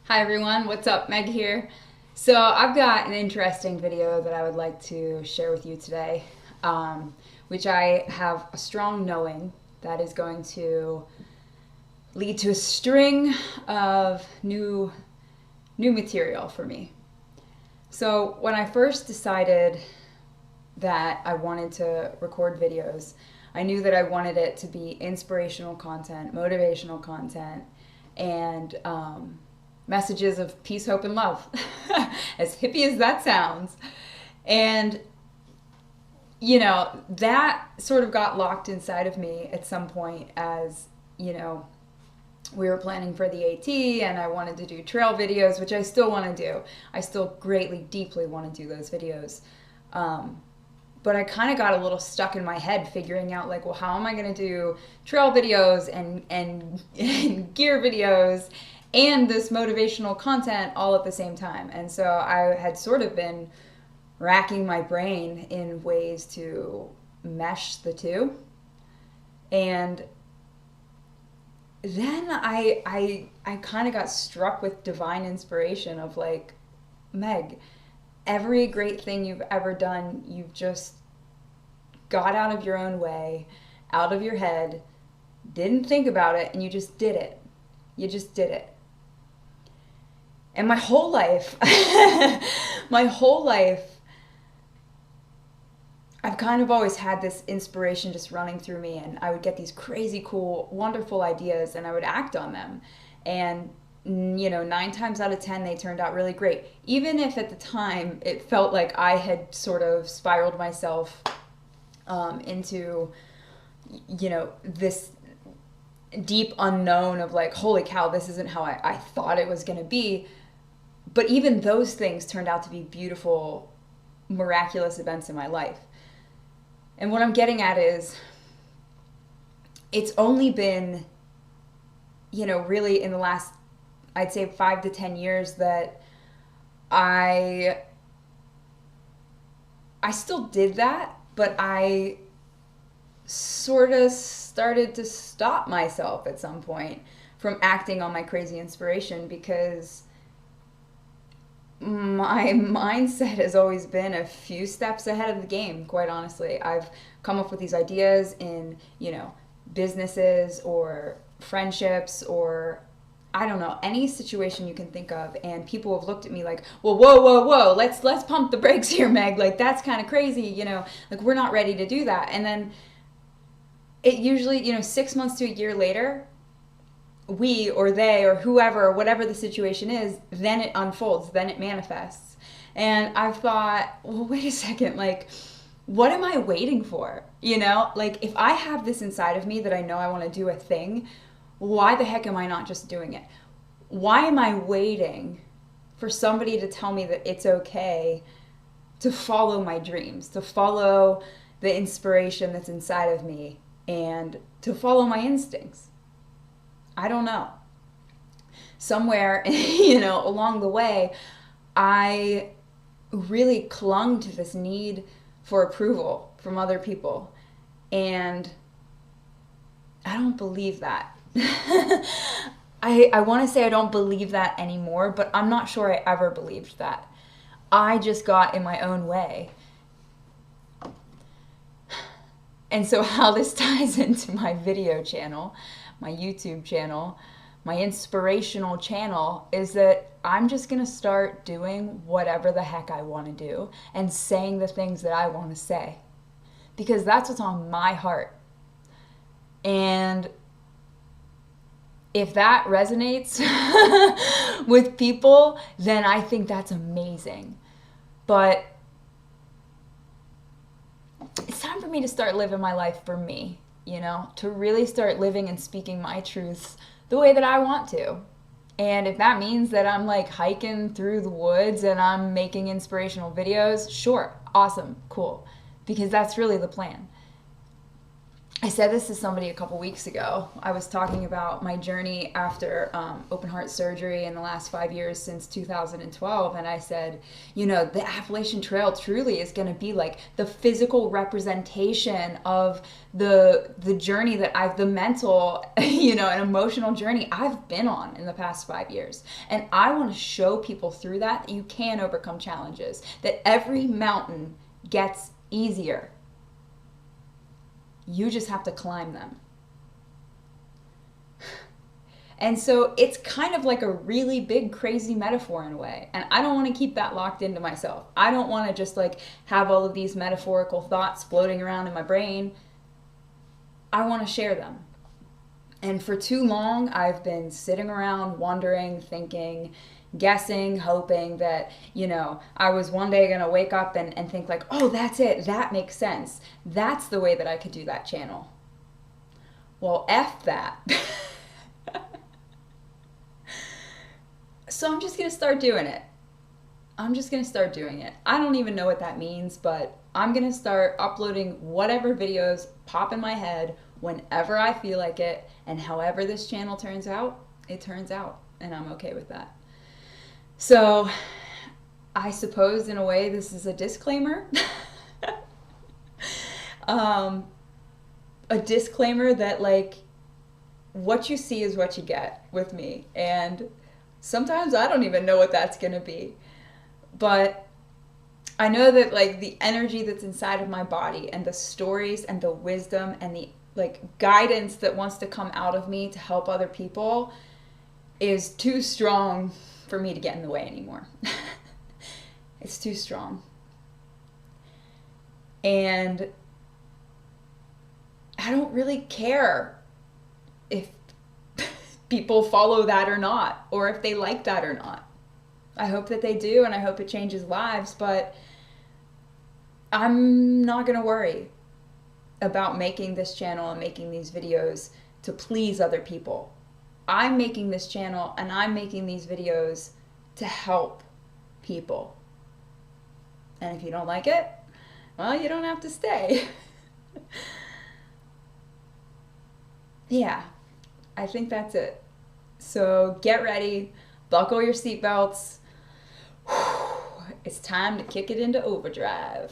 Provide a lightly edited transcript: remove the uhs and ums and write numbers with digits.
Hi everyone, what's up? Meg here. So I've got an interesting video that I would like to share with you today, which I have a strong knowing that is going to lead to a string of new material for me. So when I first decided that I wanted to record videos, I knew that I wanted it to be inspirational content, motivational content, and messages of peace, hope, and love. As hippie as that sounds. And, that sort of got locked inside of me at some point as, we were planning for the AT and I wanted to do trail videos, which I still want to do. I still greatly, deeply want to do those videos. But I kind of got a little stuck in my head figuring out like, well, how am I going to do trail videos and gear videos and this motivational content all at the same time? And so I had sort of been racking my brain in ways to mesh the two. And then I kind of got struck with divine inspiration of like, Meg, every great thing you've ever done, you've just got out of your own way, out of your head, didn't think about it, and you just did it. You just did it. And my whole life, my whole life, I've kind of always had this inspiration just running through me, and I would get these crazy, cool, wonderful ideas, and I would act on them. And 9 times out of 10, they turned out really great. Even if at the time it felt like I had sort of spiraled myself into, this deep unknown of like, holy cow, this isn't how I thought it was going to be. But even those things turned out to be beautiful, miraculous events in my life. And what I'm getting at is, it's only been, really in the last, I'd say 5 to 10 years that I still did that, but I sort of started to stop myself at some point from acting on my crazy inspiration because my mindset has always been a few steps ahead of the game, quite honestly. I've come up with these ideas in, businesses or friendships or I don't know, any situation you can think of, and people have looked at me like, well, whoa, let's pump the brakes here, Meg. Like, that's kind of crazy, like, we're not ready to do that. And then it usually, 6 months to a year later, we or they or whoever, whatever the situation is, then it unfolds, then it manifests. And I've thought, well, wait a second, like, what am I waiting for? Like, if I have this inside of me that I know I want to do a thing, why the heck am I not just doing it? Why am I waiting for somebody to tell me that it's okay to follow my dreams, to follow the inspiration that's inside of me, and to follow my instincts? I don't know. Somewhere, along the way, I really clung to this need for approval from other people. And I don't believe that. I want to say I don't believe that anymore, but I'm not sure I ever believed that. I just got in my own way. And so how this ties into my video channel, my YouTube channel, my inspirational channel, is that I'm just going to start doing whatever the heck I want to do and saying the things that I want to say. Because that's what's on my heart. And if that resonates with people, then I think that's amazing. But it's time for me to start living my life for me, to really start living and speaking my truths the way that I want to. And if that means that I'm like hiking through the woods and I'm making inspirational videos, sure, awesome, cool. Because that's really the plan. I said this to somebody a couple weeks ago. I was talking about my journey after open heart surgery in the last 5 years since 2012. And I said, the Appalachian Trail truly is going to be like the physical representation of the journey that the mental, and emotional journey I've been on in the past 5 years. And I want to show people through that you can overcome challenges, that every mountain gets easier. You just have to climb them. And so it's kind of like a really big, crazy metaphor in a way. And I don't want to keep that locked into myself. I don't want to just like have all of these metaphorical thoughts floating around in my brain. I want to share them. And for too long, I've been sitting around wondering, thinking, guessing, hoping that, I was one day going to wake up and think like, oh, that's it. That makes sense. That's the way that I could do that channel. Well, F that. So I'm just going to start doing it. I don't even know what that means, but I'm going to start uploading whatever videos pop in my head whenever I feel like it, and however this channel turns out, it turns out, and I'm okay with that. So I suppose in a way this is a disclaimer. A disclaimer that like what you see is what you get with me. And sometimes I don't even know what that's going to be. But I know that like the energy that's inside of my body and the stories and the wisdom and the like guidance that wants to come out of me to help other people is too strong for me to get in the way anymore. It's too strong. And I don't really care if people follow that or not, or if they like that or not. I hope that they do, and I hope it changes lives, but I'm not going to worry about making this channel and making these videos to please other people. I'm making this channel and I'm making these videos to help people. And if you don't like it, well, you don't have to stay. Yeah, I think that's it. So get ready, buckle your seatbelts. It's time to kick it into overdrive.